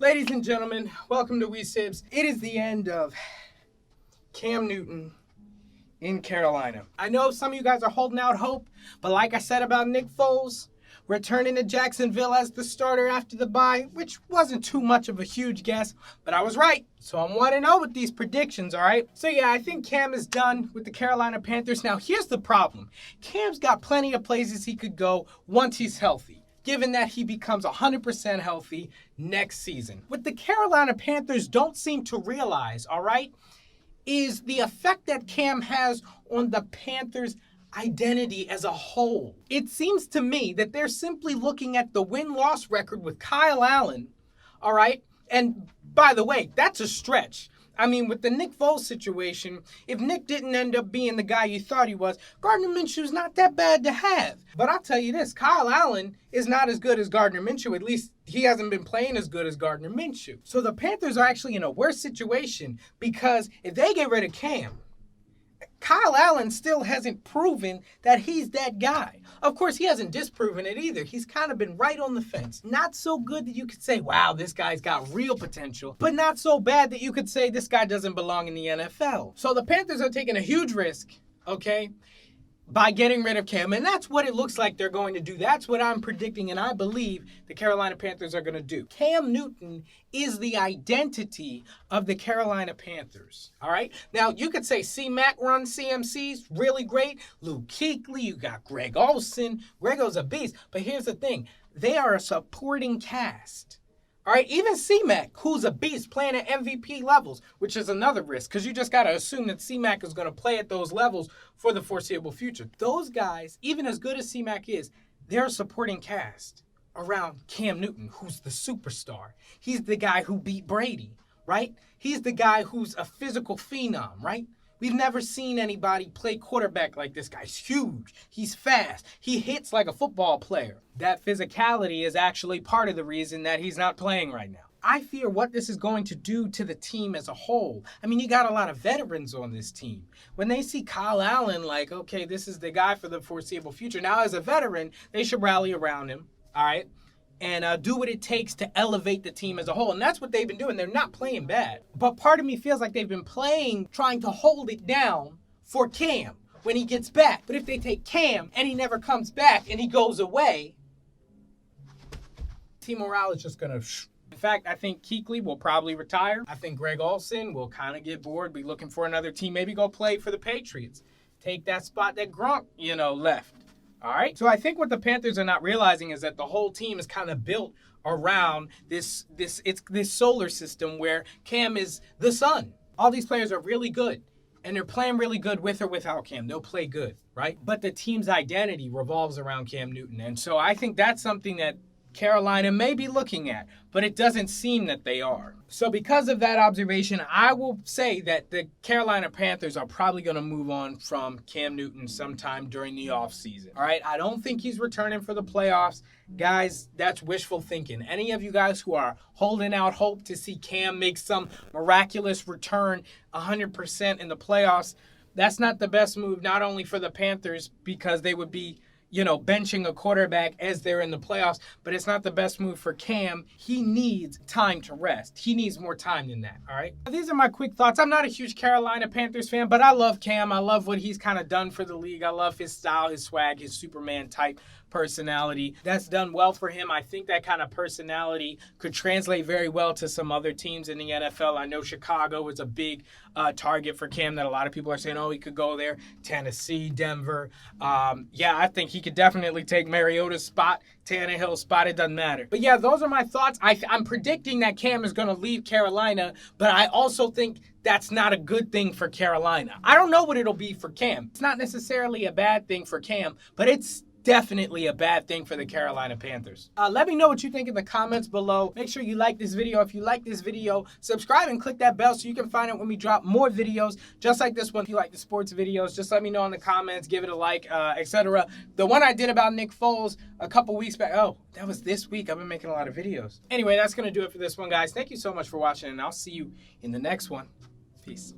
Ladies and gentlemen, welcome to SIBZ. It is the end of Cam Newton in Carolina. I know some of you guys are holding out hope, but like I said about Nick Foles, returning to Jacksonville as the starter after the bye, which wasn't too much of a huge guess, but I was right. So I'm 1-0 with these predictions, all right? So yeah, I think Cam is done with the Carolina Panthers. Now, here's the problem. Cam's got plenty of places he could go once he's healthy, given that he becomes 100% healthy next season. What the Carolina Panthers don't seem to realize, all right, is the effect that Cam has on the Panthers' identity as a whole. It seems to me that they're simply looking at the win-loss record with Kyle Allen, all right? And by the way, that's a stretch. I mean, with the Nick Foles situation, if Nick didn't end up being the guy you thought he was, Gardner Minshew's not that bad to have. But I'll tell you this, Kyle Allen is not as good as Gardner Minshew. At least he hasn't been playing as good as Gardner Minshew. So the Panthers are actually in a worse situation because if they get rid of Cam, Kyle Allen still hasn't proven that he's that guy. Of course, he hasn't disproven it either. He's kind of been right on the fence. Not so good that you could say, wow, this guy's got real potential, but not so bad that you could say this guy doesn't belong in the NFL. So the Panthers are taking a huge risk, okay, by getting rid of Cam, and that's what it looks like they're going to do. That's what I'm predicting, and I believe the Carolina Panthers are going to do. Cam Newton is the identity of the Carolina Panthers, all right? Now, you could say C-Mac runs CMC's really great. Luke Kuechly, you got Greg Olsen. Grego's a beast, but here's the thing. They are a supporting cast. All right, even C-Mac, who's a beast, playing at MVP levels, which is another risk, because you just got to assume that C-Mac is going to play at those levels for the foreseeable future. Those guys, even as good as C-Mac is, they're a supporting cast around Cam Newton, who's the superstar. He's the guy who beat Brady, right? He's the guy who's a physical phenom, right? We've never seen anybody play quarterback like this guy. He's huge. He's fast. He hits like a football player. That physicality is actually part of the reason that he's not playing right now. I fear what this is going to do to the team as a whole. I mean, you got a lot of veterans on this team. When they see Kyle Allen, like, okay, this is the guy for the foreseeable future. Now, as a veteran, they should rally around him, all right? And do what it takes to elevate the team as a whole. And that's what they've been doing. They're not playing bad. But part of me feels like they've been playing, trying to hold it down for Cam when he gets back. But if they take Cam and he never comes back and he goes away, team morale is just going to... In fact, I think Kuechly will probably retire. I think Greg Olsen will kind of get bored, be looking for another team, maybe go play for the Patriots. Take that spot that Gronk, left. All right. So I think what the Panthers are not realizing is that the whole team is kind of built around this solar system where Cam is the sun. All these players are really good, and they're playing really good with or without Cam. They'll play good, right? But the team's identity revolves around Cam Newton. And so I think that's something that Carolina may be looking at, but it doesn't seem that they are. So because of that observation, I will say that the Carolina Panthers are probably going to move on from Cam Newton sometime during the offseason. All right, I don't think he's returning for the playoffs. Guys, that's wishful thinking. Any of you guys who are holding out hope to see Cam make some miraculous return 100% in the playoffs, that's not the best move, not only for the Panthers because they would be benching a quarterback as they're in the playoffs, but it's not the best move for Cam. He needs time to rest. He needs more time than that, all right? These are my quick thoughts. I'm not a huge Carolina Panthers fan, but I love Cam. I love what he's kind of done for the league. I love his style, his swag, his Superman type personality. That's done well for him. I think that kind of personality could translate very well to some other teams in the NFL. I know Chicago is a big target for Cam that a lot of people are saying, oh, he could go there. Tennessee, Denver. Yeah, I think he could definitely take Mariota's spot, Tannehill's spot. It doesn't matter. But yeah, those are my thoughts. I'm predicting that Cam is going to leave Carolina, but I also think that's not a good thing for Carolina. I don't know what it'll be for Cam. It's not necessarily a bad thing for Cam, but it's definitely a bad thing for the Carolina Panthers. Let me know what you think in the comments below. Make sure you like this video. If you like this video, subscribe and click that bell so you can find out when we drop more videos just like this one. If you like the sports videos, just let me know in the comments, give it a like, etc. The one I did about Nick Foles a couple weeks back, oh, that was this week. I've been making a lot of videos. Anyway, that's going to do it for this one, guys. Thank you so much for watching, and I'll see you in the next one. Peace.